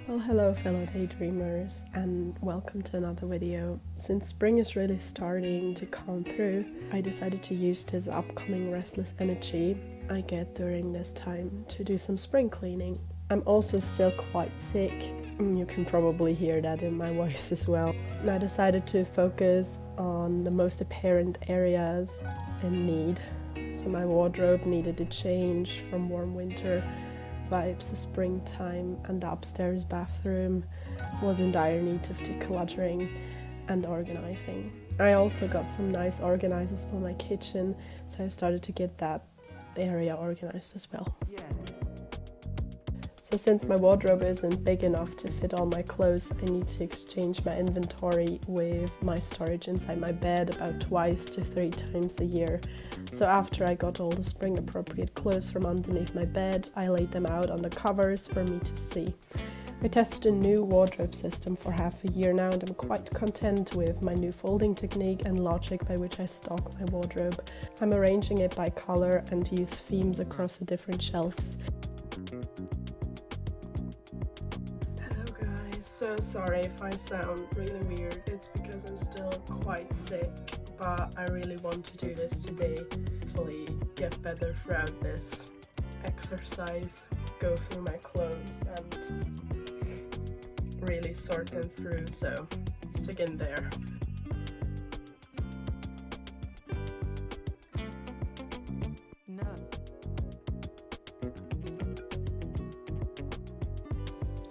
Well, hello fellow daydreamers, and welcome to another video. Since spring is really starting to come through, I decided to use this upcoming restless energy I get during this time to do some spring cleaning. I'm also still quite sick. You can probably hear that in my voice as well. And I decided to focus on the most apparent areas in need. So my wardrobe needed to change from warm winter vibes to springtime, and the upstairs bathroom was in dire need of decluttering and organizing. I also got some nice organizers for my kitchen, so I started to get that area organized as well. So since my wardrobe isn't big enough to fit all my clothes, I need to exchange my inventory with my storage inside my bed about 2 to 3 times a year. So after I got all the spring appropriate clothes from underneath my bed, I laid them out on the covers for me to see. I tested a new wardrobe system for half a year now, and I'm quite content with my new folding technique and logic by which I stock my wardrobe. I'm arranging it by color and use themes across the different shelves. So sorry if I sound really weird. It's because I'm still quite sick, but I really want to do this today. Hopefully get better throughout this exercise, go through my clothes and really sort them through, so stick in there.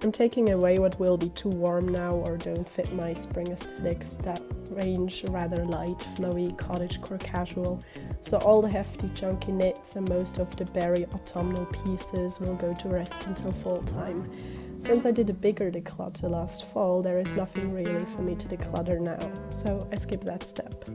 I'm taking away what will be too warm now or don't fit my spring aesthetics that range rather light, flowy, cottagecore casual. So all the hefty chunky knits and most of the berry autumnal pieces will go to rest until fall time. Since I did a bigger declutter last fall, there is nothing really for me to declutter now, so I skip that step.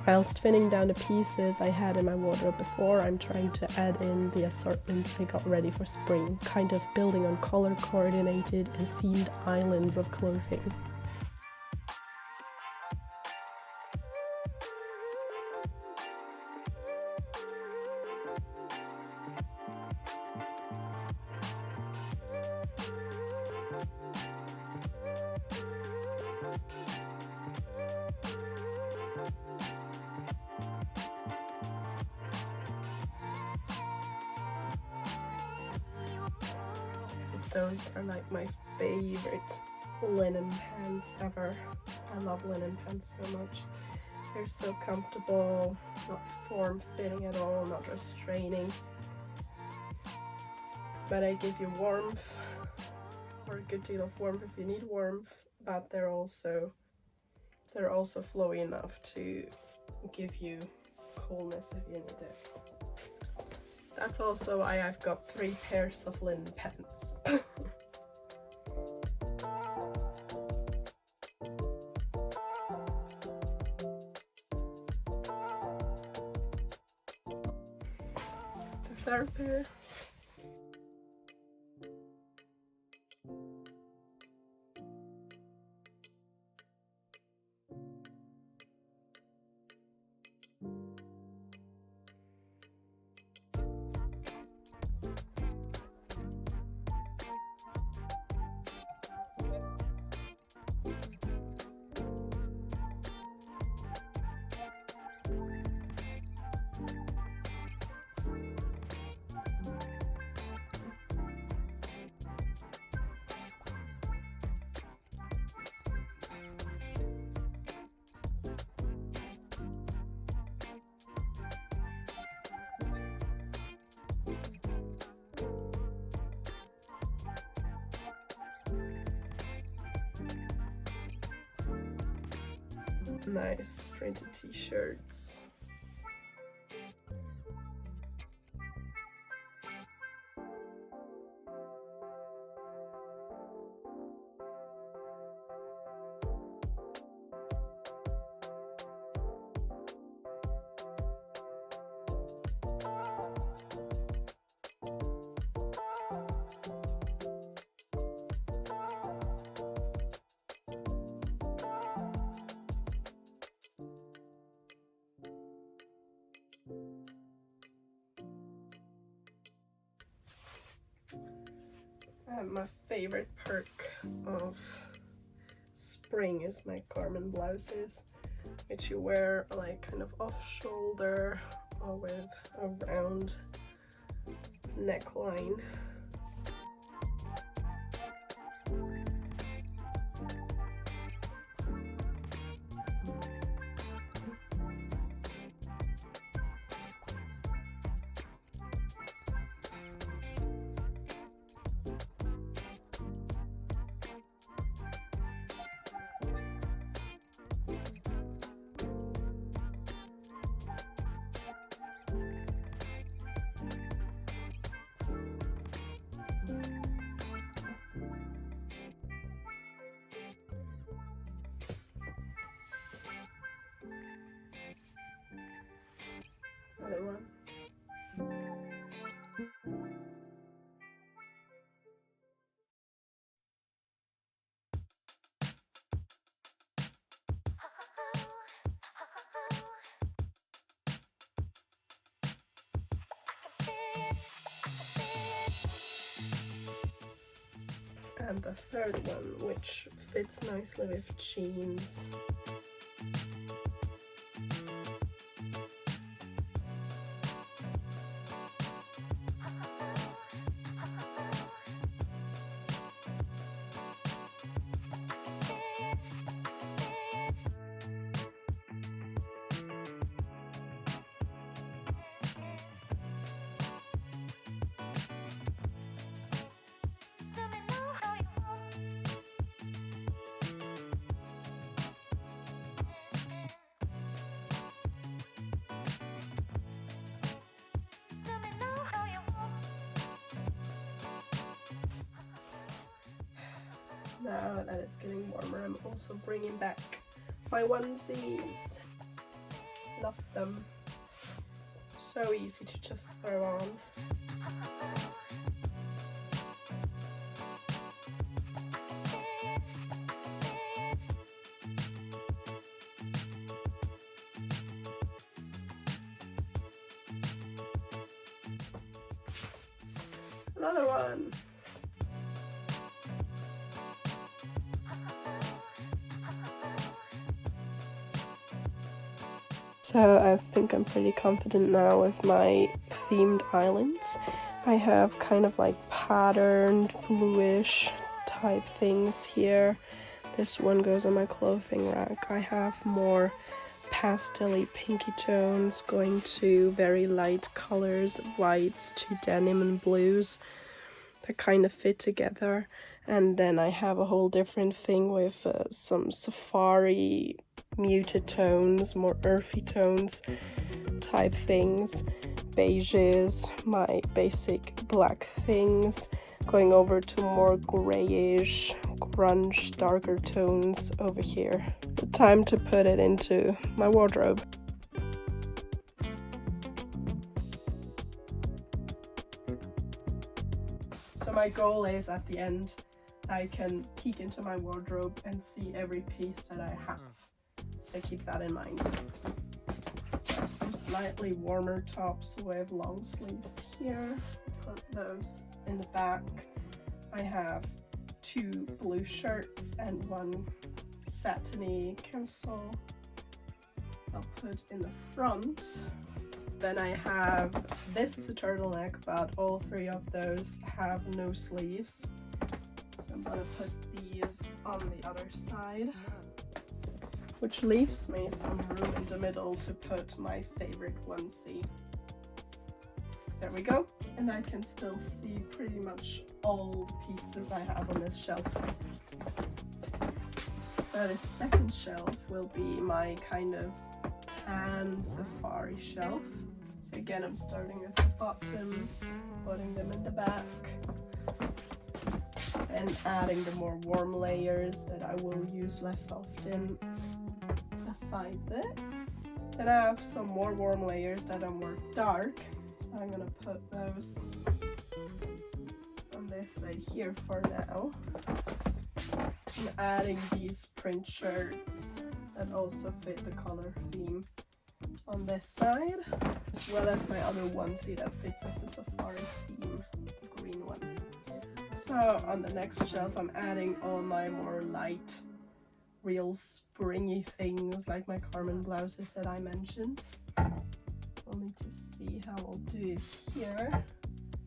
Whilst thinning down the pieces I had in my wardrobe before, I'm trying to add in the assortment I got ready for spring, kind of building on color coordinated and themed islands of clothing. Those are like my favorite linen pants ever. I love linen pants so much. They're so comfortable, not form-fitting at all, not restraining. But they give you warmth, or a good deal of warmth if you need warmth, but they're also flowy enough to give you coolness if you need it. That's also why I've got 3 pairs of linen pants. The 3rd pair. nice printed t-shirts. My favorite perk of spring is my Carmen blouses, which you wear like kind of off shoulder or with a round neckline. Another one. And the third one, which fits nicely with jeans. Now that it's getting warmer, I'm also bringing back my onesies. Love them. So easy to just throw on. Another one. So I think I'm pretty confident now with my themed islands. I have kind of like patterned bluish type things here. This one goes on my clothing rack. I have more pastel-y pinky tones going to very light colors, whites to denim and blues that kind of fit together. And then I have a whole different thing with some safari muted tones, more earthy tones type things, beiges, my basic black things, going over to more grayish, grunge, darker tones over here. Time to put it into my wardrobe. So my goal is at the end I can peek into my wardrobe and see every piece that I have. So keep that in mind. So I have some slightly warmer tops with long sleeves here. Put those in the back. I have 2 blue shirts and 1 satiny camisole I'll put in the front. Then I have, this is a turtleneck, but all 3 of those have no sleeves. So I'm gonna put these on the other side, which leaves me some room in the middle to put my favorite onesie. There we go. And I can still see pretty much all the pieces I have on this shelf. So So the second shelf will be my kind of tan safari shelf. So again, I'm starting with the bottoms, putting them in the back, and adding the more warm layers that I will use less often beside it. Then I have some more warm layers that are more dark, so I'm gonna put those on this side here for now. I'm adding these print shirts that also fit the color theme on this side, as well as my other onesie that fits with the safari theme, the green one. So on the next shelf I'm adding all my more light, real springy things like my Carmen blouses that I mentioned. I'll need to see how I'll do it here.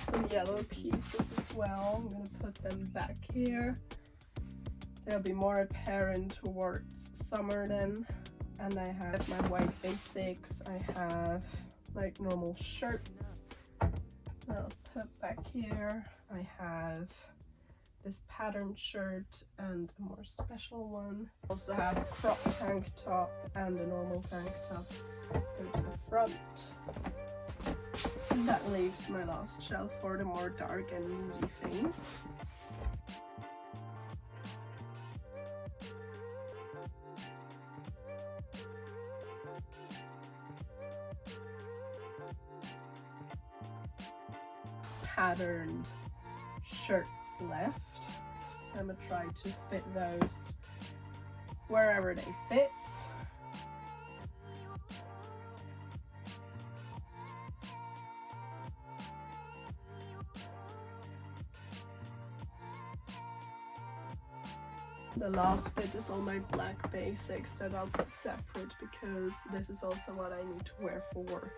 Some yellow pieces as well, I'm going to put them back here. They'll be more apparent towards summer then. And I have my white basics, I have like normal shirts I'll put back here. I have this patterned shirt and a more special one. Also have a crop tank top and a normal tank top. Go to the front. And that leaves my last shelf for the more dark and moody things. Patterned shirts left, so I'm gonna try to fit those wherever they fit. The last bit is all my black basics that I'll put separate because this is also what I need to wear for work.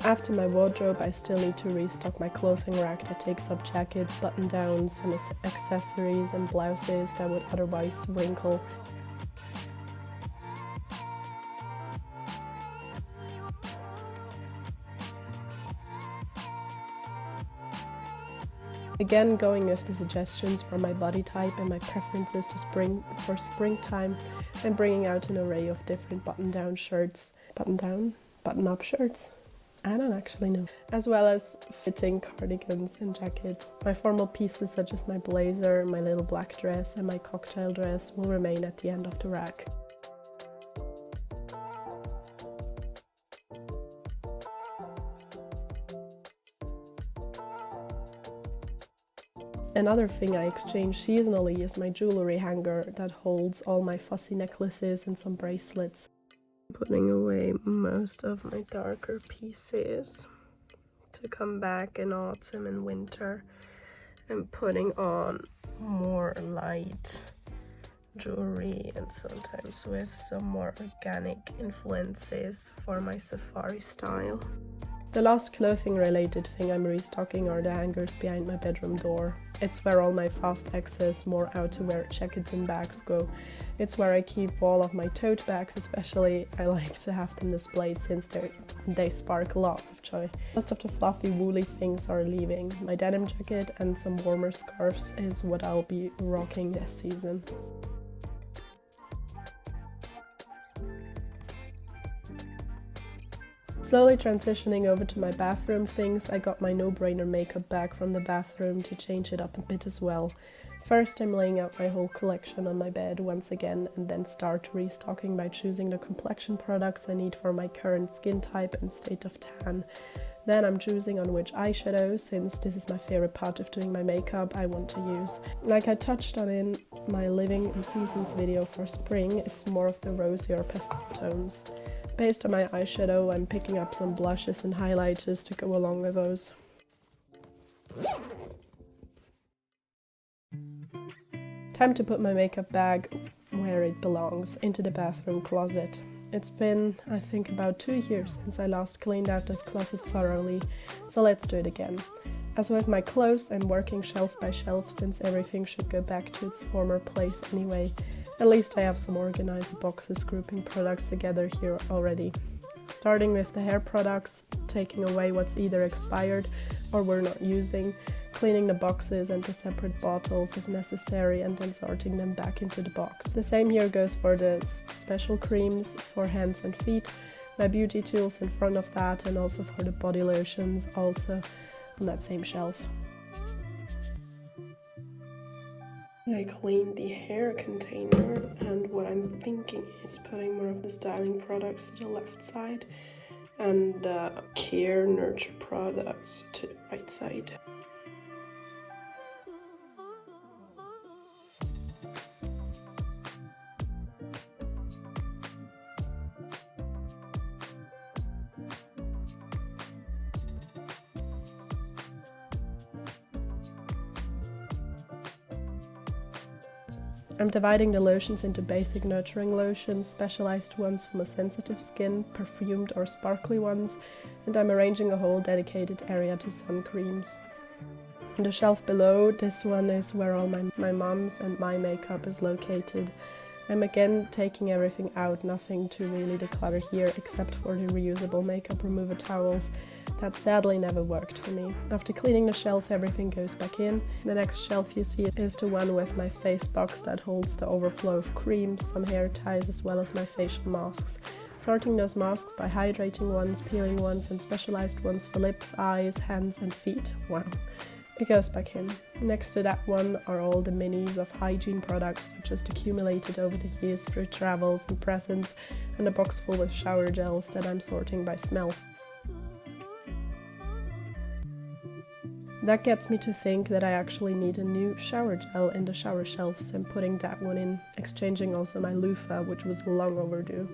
After my wardrobe, I still need to restock my clothing rack that takes up jackets, button-downs, and accessories and blouses that would otherwise wrinkle. Again, going with the suggestions from my body type and my preferences to springtime, I'm bringing out an array of different button-down shirts. Button-up shirts? I don't actually know. As well as fitting cardigans and jackets. My formal pieces such as my blazer, my little black dress and my cocktail dress will remain at the end of the rack. Another thing I exchange seasonally is my jewelry hanger that holds all my fussy necklaces and some bracelets. Putting away most of my darker pieces to come back in autumn and winter, and putting on more light jewelry and sometimes with some more organic influences for my safari style. The last clothing related thing I'm restocking are the hangers behind my bedroom door. It's where all my fast access, more outerwear jackets and bags go. It's where I keep all of my tote bags, especially I like to have them displayed since they spark lots of joy. Most of the fluffy woolly things are leaving. My denim jacket and some warmer scarves is what I'll be rocking this season. Slowly transitioning over to my bathroom things, I got my no-brainer makeup bag from the bathroom to change it up a bit as well. First, I'm laying out my whole collection on my bed once again and then start restocking by choosing the complexion products I need for my current skin type and state of tan. Then I'm choosing on which eyeshadow, since this is my favorite part of doing my makeup, I want to use. Like I touched on in my Living in Seasons video for spring, it's more of the rosier pastel tones. Based on my eyeshadow, I'm picking up some blushes and highlighters to go along with those. Time to put my makeup bag where it belongs, into the bathroom closet. It's been, I think, about 2 years since I last cleaned out this closet thoroughly, so let's do it again. As with my clothes, I'm working shelf by shelf since everything should go back to its former place anyway. At least I have some organizer boxes grouping products together here already. Starting with the hair products, taking away what's either expired or we're not using, cleaning the boxes into separate bottles if necessary, and then sorting them back into the box. The same here goes for the special creams for hands and feet, my beauty tools in front of that, and also for the body lotions also on that same shelf. I cleaned the hair container, and what I'm thinking is putting more of the styling products to the left side and care nurture products to the right side. I'm dividing the lotions into basic nurturing lotions, specialized ones for more sensitive skin, perfumed or sparkly ones, and I'm arranging a whole dedicated area to sun creams. On the shelf below, this one is where all my mom's and my makeup is located. I'm again taking everything out, nothing to really declutter here except for the reusable makeup remover towels. That sadly never worked for me. After cleaning the shelf, everything goes back in. The next shelf you see is the one with my face box that holds the overflow of creams, some hair ties, as well as my facial masks. Sorting those masks by hydrating ones, peeling ones, and specialized ones for lips, eyes, hands and feet. Wow. It goes back in. Next to that one are all the minis of hygiene products that just accumulated over the years through travels and presents, and a box full of shower gels that I'm sorting by smell. That gets me to think that I actually need a new shower gel in the shower shelves, and putting that one in, exchanging also my loofah, which was long overdue.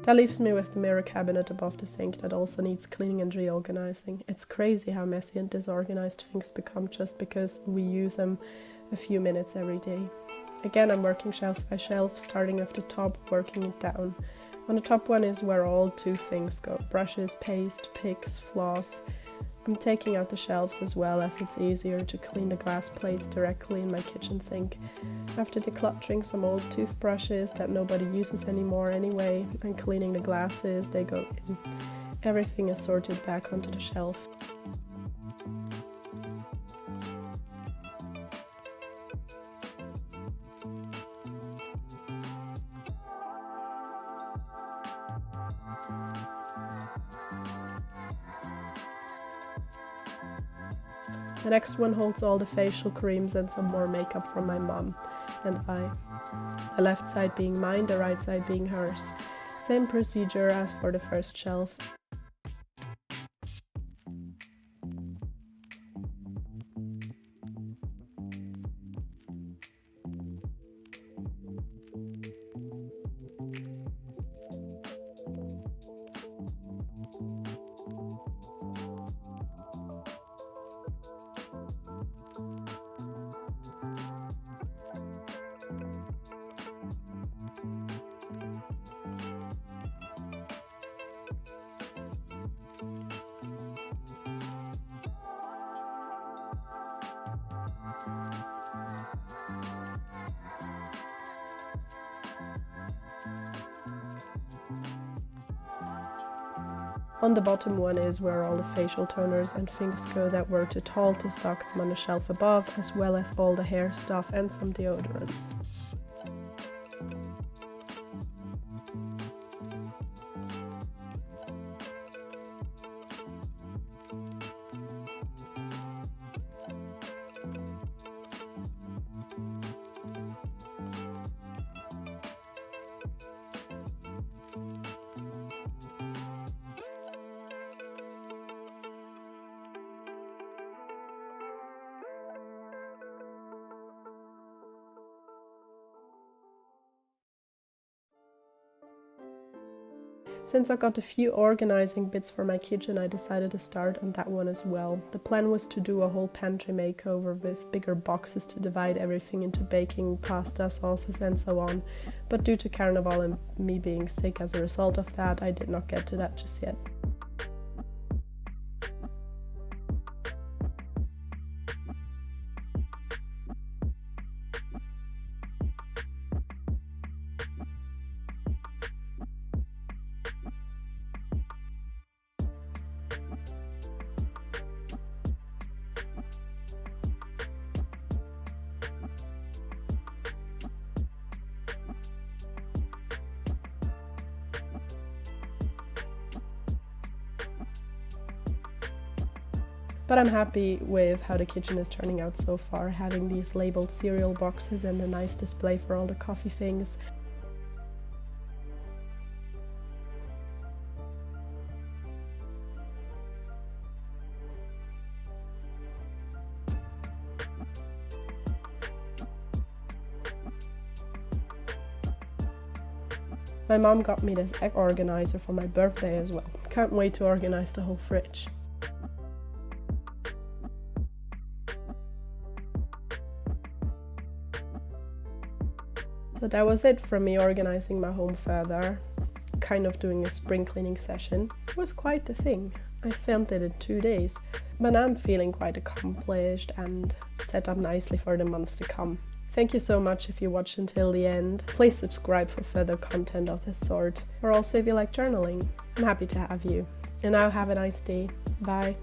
That leaves me with the mirror cabinet above the sink that also needs cleaning and reorganizing. It's crazy how messy and disorganized things become just because we use them a few minutes every day. Again, I'm working shelf by shelf, starting with the top, working it down. On the top one is where all two things go: brushes, paste, picks, floss. I'm taking out the shelves as well, as it's easier to clean the glass plates directly in my kitchen sink. After decluttering some old toothbrushes that nobody uses anymore anyway, and cleaning the glasses, they go in. Everything is sorted back onto the shelf. The next one holds all the facial creams and some more makeup from my mom and I. The left side being mine, the right side being hers. Same procedure as for the first shelf. On the bottom one is where all the facial toners and things go that were too tall to stock them on the shelf above, as well as all the hair stuff and some deodorants. Since I got a few organizing bits for my kitchen, I decided to start on that one as well. The plan was to do a whole pantry makeover with bigger boxes to divide everything into baking, pasta, sauces and so on. But due to Carnival and me being sick as a result of that, I did not get to that just yet. But I'm happy with how the kitchen is turning out so far, having these labeled cereal boxes and a nice display for all the coffee things. My mom got me this egg organizer for my birthday as well. Can't wait to organize the whole fridge. So that was it from me organizing my home further, kind of doing a spring cleaning session. It was quite the thing. I filmed it in 2 days, but now I'm feeling quite accomplished and set up nicely for the months to come. Thank you so much if you watched until the end. Please subscribe for further content of this sort, or also if you like journaling. I'm happy to have you. And now have a nice day. Bye.